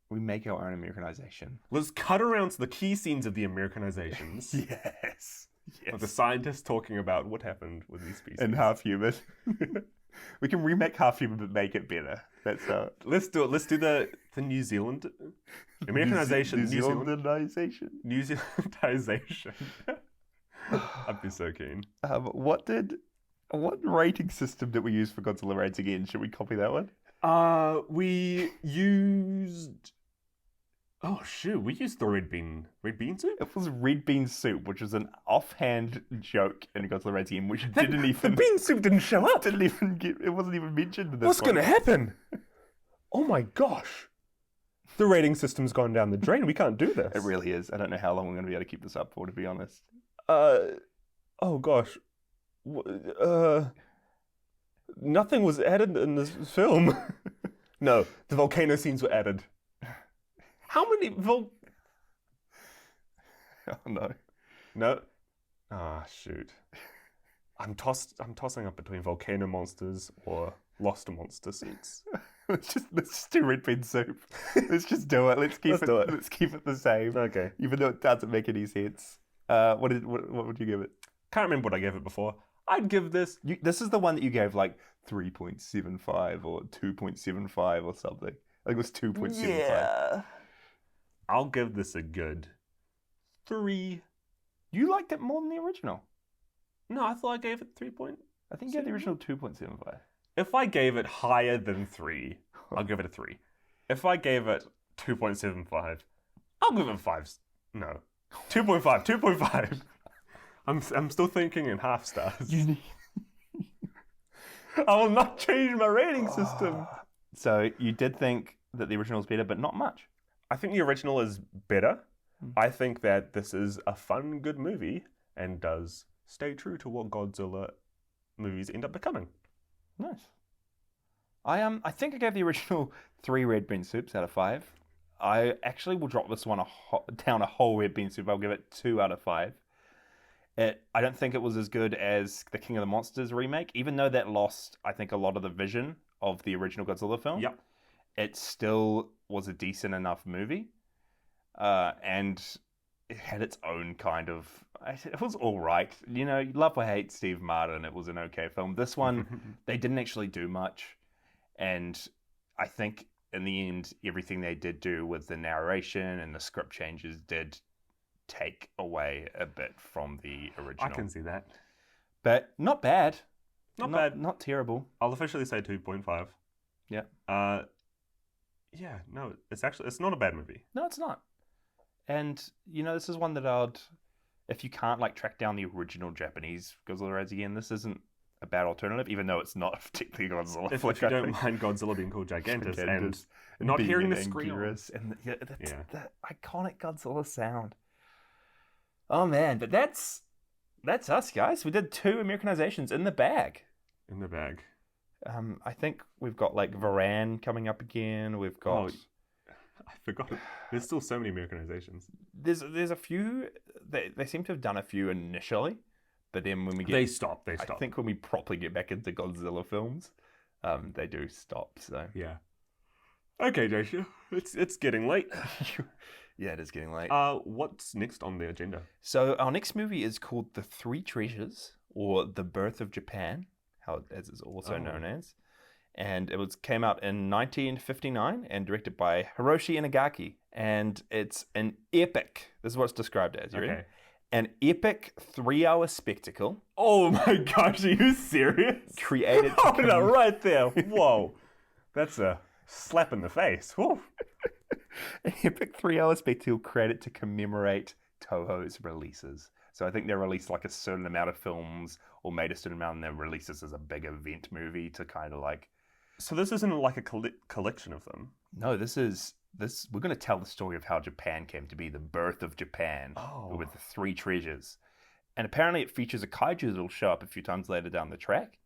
We make our own Americanization. Let's cut around to the key scenes of the Americanizations. Yes. Of the scientists talking about what happened with these species. And half human. We can remake half human but make it better. That's how. Let's do it. Let's do the New Zealand Americanization. New Zealandization. New Zealandization. I'd be so keen. What rating system did we use for Godzilla Raids Again? Should we copy that one? We used... Oh, shoot. We used the red bean soup? It was red bean soup, which was an offhand joke in Godzilla Raids Again, which didn't even... The bean soup didn't show up! It wasn't even mentioned in this What's going to happen? Oh my gosh. The rating system's gone down the drain. We can't do this. It really is. I don't know how long we're going to be able to keep this up for, to be honest. Oh gosh. Nothing was added in this film. No, the volcano scenes were added. How many Oh no. No. Ah, shoot. I'm tossing up between volcano monsters or lost monster suits. let's just do red bean soup. Let's just do it. Let's keep do it. Let's keep it the same. Okay. Even though it doesn't make any sense. What would you give it? Can't remember what I gave it before. I'd give this. This is the one that you gave like 3.75 or 2.75 or something. I think it was 2.75. Yeah. I'll give this a good 3. You liked it more than the original. No, I thought I gave it 3. I think you gave the original 2.75. If I gave it higher than 3, I'll give it a 3. If I gave it 2.75, I'll give it 5. No. 2.5. 2.5. I'm still thinking in half stars. I will not change my rating system. So you did think that the original is better, but not much. I think the original is better. I think that this is a fun, good movie and does stay true to what Godzilla movies end up becoming. Nice. I think I gave the original 3 red bean soups out of 5. I actually will drop this one down a whole red bean soup. I'll give it 2 out of 5. I don't think it was as good as the King of the Monsters remake, even though that lost, I think, a lot of the vision of the original Godzilla film. Yep. It still was a decent enough movie. And it had its own kind of... It was all right. You know, love or hate Steve Martin, it was an okay film. This one, they didn't actually do much. And I think, in the end, everything they did do with the narration and the script changes did take away a bit from the original. I can see that. But not bad. Not bad. Not terrible. I'll officially say 2.5. Yeah. Yeah, no, it's not a bad movie. No, it's not. And, you know, this is one that if you can't, like, track down the original Japanese Godzilla Raids Again, this isn't a bad alternative, even though it's not particularly Godzilla. If you don't mind Godzilla being called Gigantis and not hearing the scream. And the iconic Godzilla sound. Oh, man, but that's us, guys. We did 2 Americanizations in the bag. In the bag. I think we've got, like, Varan coming up again. We've got... Oh, I forgot. There's still so many Americanizations. There's a few... They seem to have done a few initially, but then when we get... They stop. I think when we properly get back into Godzilla films, they do stop, so... Yeah. Okay, Joshua. It's getting late. Yeah, it is getting late. What's next on the agenda? So our next movie is called The Three Treasures, or The Birth of Japan, as it's also known as. And it came out in 1959 and directed by Hiroshi Inagaki. And it's an epic, this is what it's described as, you ready? An epic 3-hour spectacle. Oh my gosh, are you serious? Created to Hold it right there. Whoa. That's a slap in the face. Woo. An epic 3-hour spectacle created to commemorate Toho's releases. So I think they released like a certain amount of films or made a certain amount and they released this as a big event movie to kind of like... So this isn't like a collection of them? No, we're going to tell the story of how Japan came to be, the birth of Japan with the 3 treasures. And apparently it features a kaiju that'll show up a few times later down the track.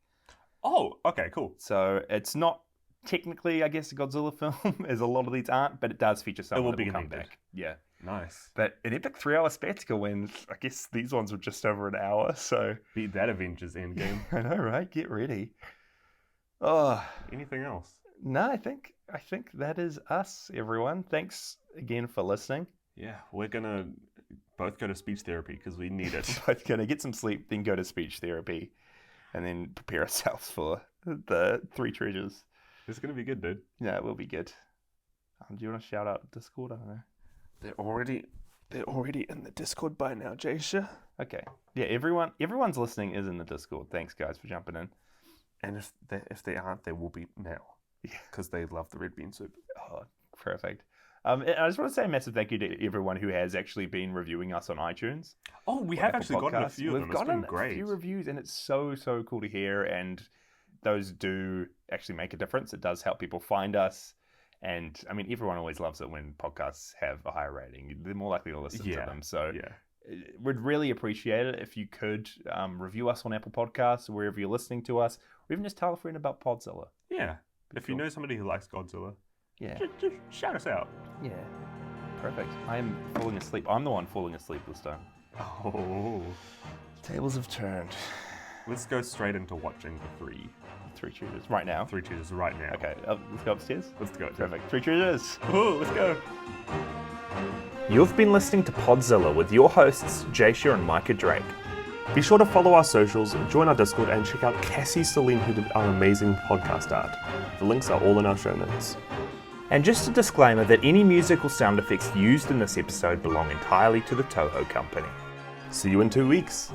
Oh, okay, cool. So it's not technically, I guess, a Godzilla film, as a lot of these aren't, but it does feature someone that will come back. Yeah. Nice. But an epic 3-hour spectacle when I guess these ones were just over an hour, so... Beat that Avengers Endgame. I know, right? Get ready. Oh. Anything else? No, I think that is us, everyone. Thanks again for listening. Yeah, we're going to both go to speech therapy because we need it. Both going to get some sleep, then go to speech therapy, and then prepare ourselves for the 3 treasures. It's going to be good, dude. Yeah, it will be good. Do you want to shout out Discord? I don't know. They're already in the Discord by now, Jasha. Okay. Yeah, everyone's listening is in the Discord. Thanks, guys, for jumping in. And if they aren't, they will be now. Yeah, because they love the red bean soup. Oh, perfect. I just want to say a massive thank you to everyone who has actually been reviewing us on iTunes. Oh, we have actually gotten a few of them. We've gotten great. A few reviews, and it's so cool to hear. And those do actually make a difference. It does help people find us. And I mean, everyone always loves it when podcasts have a higher rating. They're more likely to listen to them. So we'd really appreciate it if you could review us on Apple Podcasts or wherever you're listening to us, or even just tell a friend about Podzilla. Yeah. If you know somebody who likes Godzilla, just shout us out. Yeah. Perfect. I am falling asleep. I'm the one falling asleep this time. Oh. Tables have turned. Let's go straight into watching the three. Three Cheers right now. Three Cheers right now. Okay, let's go upstairs. Let's go. Perfect. Three Cheers. Oh, let's go. You've been listening to Podzilla with your hosts, Jaysha and Micah Drake. Be sure to follow our socials, join our Discord, and check out Cassie Celine, who did our amazing podcast art. The links are all in our show notes. And just a disclaimer that any musical sound effects used in this episode belong entirely to the Toho Company. See you in 2 weeks.